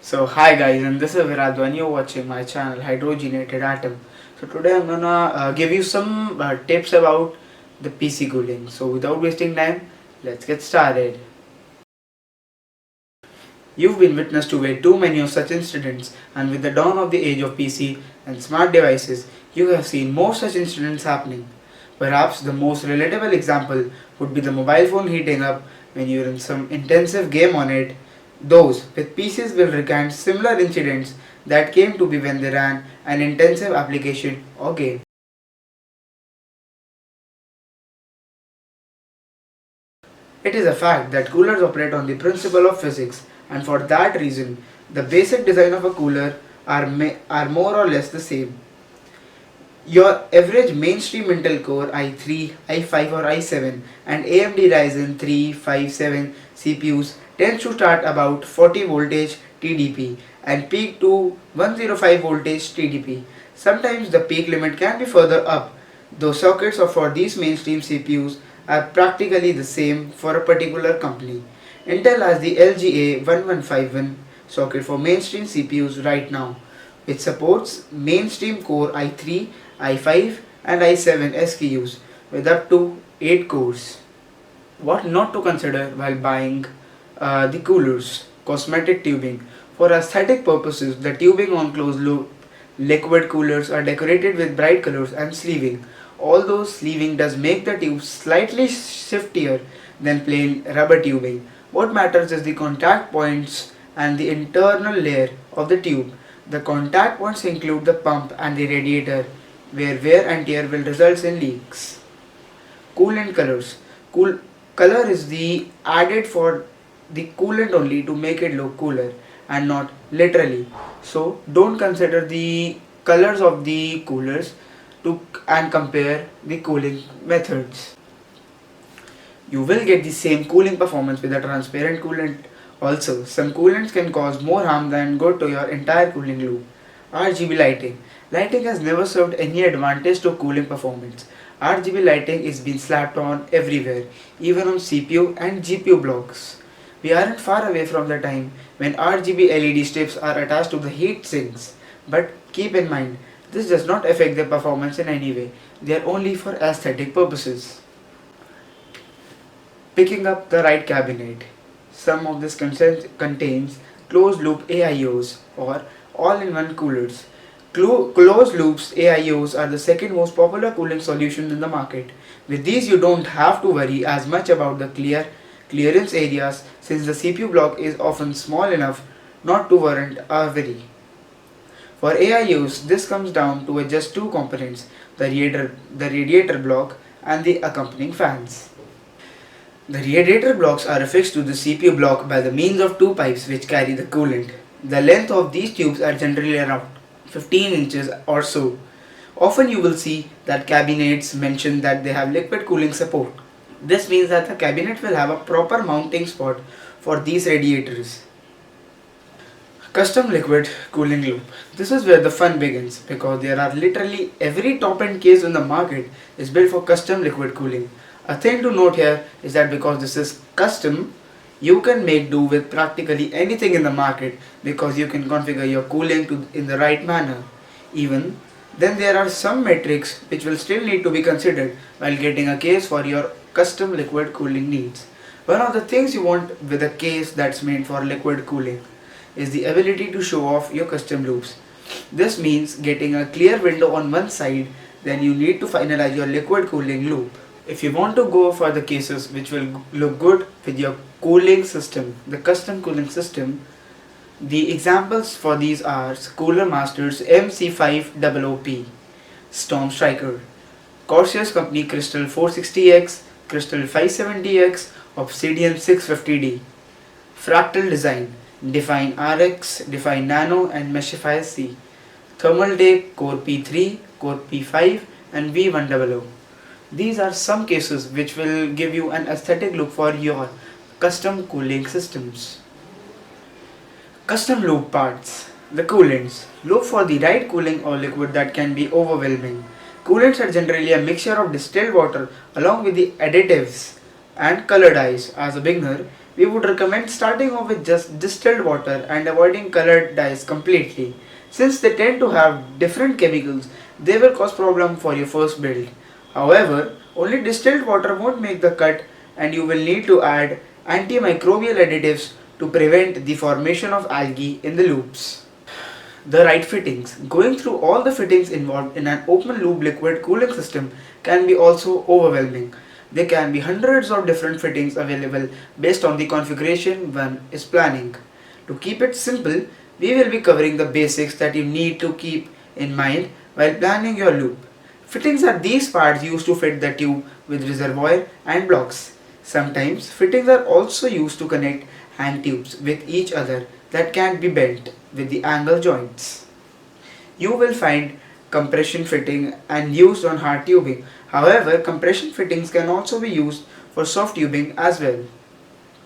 So hi guys, and this is Virad and you're watching my channel Hydrogenated Atom. So today I'm gonna give you some tips about the PC cooling. So without wasting time, let's get started. You've been witness to way too many of such incidents, and with the dawn of the age of PC and smart devices, you have seen more such incidents happening. Perhaps the most relatable example would be the mobile phone heating up when you're in some intensive game on it. Those with PCs will recount similar incidents that came to be when they ran an intensive application or game. It is a fact that coolers operate on the principle of physics, and for that reason, the basic design of a cooler are more or less the same. Your average mainstream Intel Core i3, i5 or i7 and AMD Ryzen 3, 5, 7 CPUs tends to start about 40 voltage TDP and peak to 105 voltage TDP. Sometimes the peak limit can be further up, though sockets for these mainstream CPUs are practically the same for a particular company. Intel has the LGA1151 socket for mainstream CPUs right now, which supports mainstream Core i3, i5 and i7 SKUs with up to 8 cores. What not to consider while buying the coolers? Cosmetic tubing. For aesthetic purposes, the tubing on closed loop liquid coolers are decorated with bright colors and sleeving. Although sleeving does make the tube slightly shiftier than plain rubber tubing, what matters is the contact points and the internal layer of the tube. The contact points include the pump and the radiator, where wear and tear will result in leaks. Coolant colors. Cool color is the added for the coolant only to make it look cooler and not literally. So don't consider the colors of the coolers to and compare the cooling methods. You will get the same cooling performance with a transparent coolant. Also, some coolants can cause more harm than good to your entire cooling loop. RGB lighting. Lighting has never served any advantage to cooling performance. RGB lighting is being slapped on everywhere, even on CPU and GPU blocks. We aren't far away from the time when RGB LED strips are attached to the heat sinks. But keep in mind, this does not affect their performance in any way. They are only for aesthetic purposes. Picking up the right cabinet. Some of this contains closed loop AIOs or all-in-one coolers. Closed loops AIOs are the second most popular cooling solution in the market. With these you don't have to worry as much about the clearance areas since the CPU block is often small enough not to warrant a worry. For AIOs, this comes down to just two components, the radiator block and the accompanying fans. The radiator blocks are affixed to the CPU block by the means of two pipes which carry the coolant. The length of these tubes are generally around 15 inches or so. Often you will see that cabinets mention that they have liquid cooling support. This means that the cabinet will have a proper mounting spot for these radiators. Custom liquid cooling loop. This is where the fun begins because there are literally every top-end case in the market is built for custom liquid cooling. A thing to note here is that because this is custom, you can make do with practically anything in the market because you can configure your cooling in the right manner. Even then there are some metrics which will still need to be considered while getting a case for your custom liquid cooling needs. One of the things you want with a case that's made for liquid cooling is the ability to show off your custom loops. This means getting a clear window on one side, then you need to finalize your liquid cooling loop. If you want to go for the cases which will look good with your cooling system, the custom cooling system, the examples for these are Cooler Masters MC500P, Storm Striker, Corsair's company Crystal 460X, Crystal 570X, Obsidian 650D, Fractal Design, Define RX, Define Nano and Meshify C, Thermaltake Core P3, Core P5 and V100. These are some cases which will give you an aesthetic look for your custom cooling systems. Custom loop parts. The coolants. Look for the right cooling or liquid that can be overwhelming. Coolants are generally a mixture of distilled water along with the additives and color dyes. As a beginner, we would recommend starting off with just distilled water and avoiding colored dyes completely. Since they tend to have different chemicals, they will cause problem for your first build. However, only distilled water won't make the cut and you will need to add antimicrobial additives to prevent the formation of algae in the loops. The right fittings. Going through all the fittings involved in an open loop liquid cooling system can be also overwhelming. There can be hundreds of different fittings available based on the configuration one is planning. To keep it simple, we will be covering the basics that you need to keep in mind while planning your loop. Fittings are these parts used to fit the tube with reservoir and blocks. Sometimes fittings are also used to connect hand tubes with each other that can be bent with the angle joints. You will find compression fitting and used on hard tubing. However, compression fittings can also be used for soft tubing as well.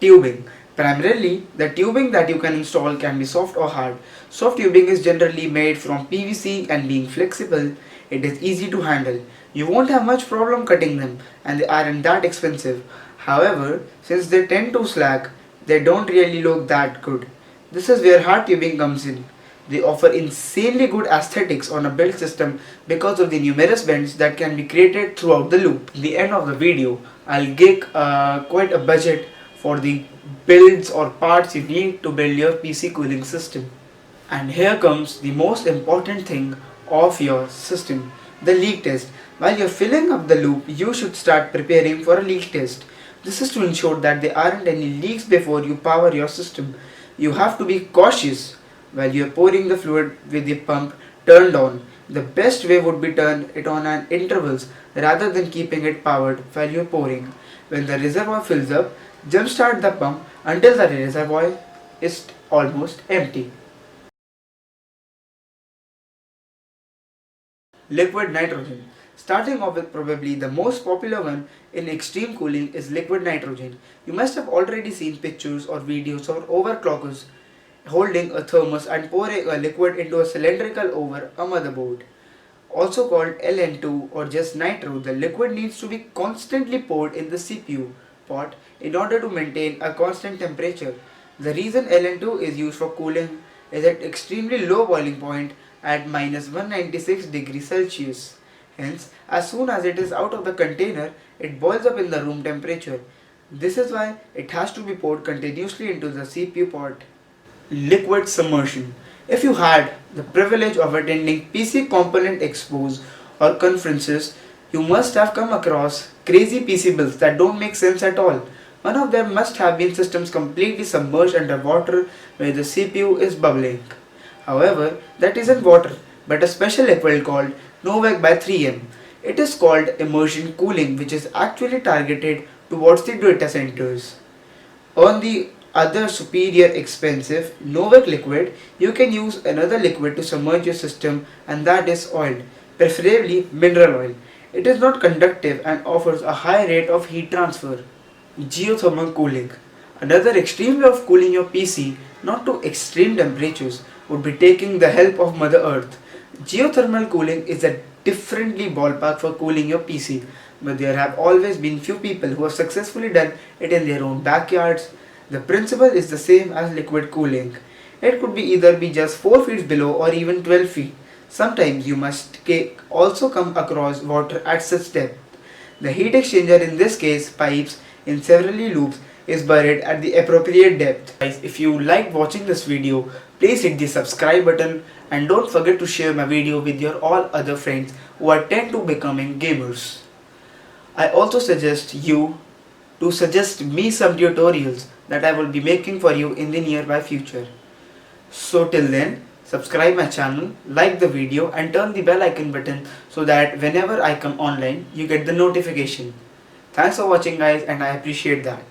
Tubing. Primarily, the tubing that you can install can be soft or hard. Soft tubing is generally made from PVC and being flexible, it is easy to handle. You won't have much problem cutting them and they aren't that expensive. However, since they tend to slack, they don't really look that good. This is where hard tubing comes in. They offer insanely good aesthetics on a build system because of the numerous bends that can be created throughout the loop. At the end of the video, I'll give quite a budget for the builds or parts you need to build your PC cooling system. And here comes the most important thing of your system, the leak test. While you're filling up the loop, you should start preparing for a leak test. This is to ensure that there aren't any leaks before you power your system. You have to be cautious while you're pouring the fluid with the pump turned on. The best way would be turn it on at intervals rather than keeping it powered while you're pouring. When the reservoir fills up, jumpstart the pump until the reservoir is almost empty. Liquid nitrogen. Starting off with probably the most popular one in extreme cooling is liquid nitrogen. You must have already seen pictures or videos of overclockers holding a thermos and pouring a liquid into a cylindrical over a motherboard. Also called LN2 or just nitro, the liquid needs to be constantly poured in the CPU pot in order to maintain a constant temperature. The reason LN2 is used for cooling is at extremely low boiling point at minus 196 degrees Celsius. Hence, as soon as it is out of the container, it boils up in the room temperature. This is why it has to be poured continuously into the CPU pot. Liquid submersion. If you had the privilege of attending PC Component Expos or conferences, you must have come across crazy PC builds that don't make sense at all. One of them must have been systems completely submerged under water where the CPU is bubbling. However, that isn't water, but a special liquid called Novak by 3M. It is called immersion cooling, which is actually targeted towards the data centers. On the other superior expensive Novak liquid, you can use another liquid to submerge your system, and that is oil, preferably mineral oil. It is not conductive and offers a high rate of heat transfer. Geothermal cooling. Another extreme way of cooling your PC, not to extreme temperatures, would be taking the help of Mother Earth. Geothermal cooling is a differently ballpark for cooling your PC, but there have always been few people who have successfully done it in their own backyards. The principle is the same as liquid cooling. It could be either be just 4 feet below or even 12 feet. Sometimes you must also come across water at such depth. The heat exchanger, in this case pipes in several loops, is buried at the appropriate depth. Guys, if you liked watching this video, please hit the subscribe button and don't forget to share my video with your all other friends who are tend to becoming gamers. I also suggest you to suggest me some tutorials that I will be making for you in the nearby future. So till then, subscribe my channel, like the video and turn the bell icon button so that whenever I come online, you get the notification. Thanks for watching guys, and I appreciate that.